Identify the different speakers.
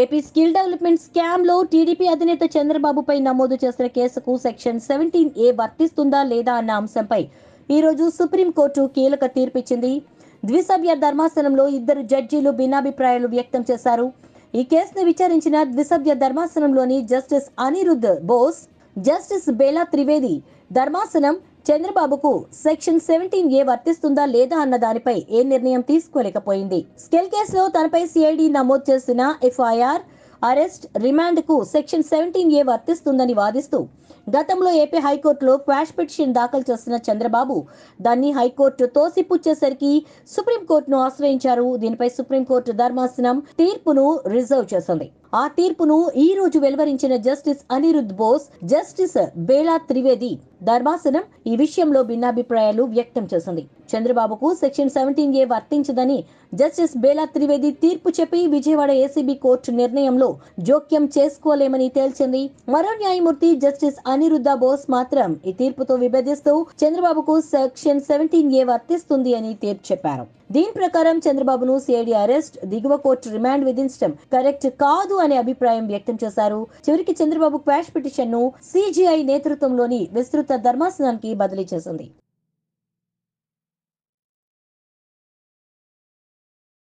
Speaker 1: AP skill development scam లో TDP అధినేత చంద్రబాబుపై నమోదు చేసిన కేసుకు సెక్షన్ 17A వర్తిస్తుందా లేదా అన్న అంశంపై ఈ రోజు సుప్రీంకోర్టు కీలక తీర్పిచ్చింది. ద్విసభ్య ధర్మాసనంలో ఇద్దరు జడ్జీలు భిన్నాభిప్రాయాలు వ్యక్తం చేశారు. ఈ కేసును విచారించిన ద్విసభ్య ధర్మాసనంలోని జస్టిస్ అనిరుద్ధ్ బోస్, జస్టిస్ బేలా త్రివేది ధర్మాసనం చంద్రబాబుకు సెక్షన్ 17A వర్తిస్తుందా లేదా అన్న దానిపై ఏ నిర్ణయం తీసుకోలేకపోయింది. స్కిల్ కేసులో తనపై సిఐడి నమోదు చేసిన ఎఫ్ఐఆర్, అరెస్ట్, రిమాండ్ కు సెక్షన్ 17A వర్తిస్తుందని వాదిస్తూ గతంలో ఏపీ హైకోర్టులో క్వాష్ పిటిషన్ దాఖలు చేసిన చంద్రబాబు దాన్ని హైకోర్టు తోసిపుచ్చేసరికి సుప్రీంకోర్టును ఆశ్రయించారు. దీనిపై సుప్రీంకోర్టు ధర్మాసనం తీర్పును రిజర్వ్ చేసింది. ఆ తీర్పును ఈ రోజు వెలువరించిన జస్టిస్ అనిరుద్ధ్ బోస్, జస్టిస్ బేలా త్రివేది ధర్మాసనం ఈ విషయంలో భిన్నాభిప్రాయాలు వ్యక్తం చేసింది. చంద్రబాబుకు section 17A వర్తించదని justice Bela Trivedi తీర్పు చెప్పి విజయవాడ ఏసీబీ కోర్టు నిర్ణయంలో జోక్యం చేసుకోలేమని తేల్చింది. మరో న్యాయమూర్తి జస్టిస్ అనిరుద్ధ బోస్ మాత్రం ఈ తీర్పుతో విభేదిస్తూ చంద్రబాబుకు సెక్షన్ 17A వర్తిస్తుంది అని తీర్పు చెప్పారు. దీని ప్రకారం చంద్రబాబును సిఐడి అరెస్ట్, దిగువ కోర్టు రిమాండ్ విధించడం కరెక్ట్ కాదు అనే అభిప్రాయం వ్యక్తం చేశారు. చివరికి చంద్రబాబు క్వాష్ పిటిషన్ ను సిజిఐ నేతృత్వంలోని విస్తృత ధర్మాసనానికి బదిలీ చేసింది.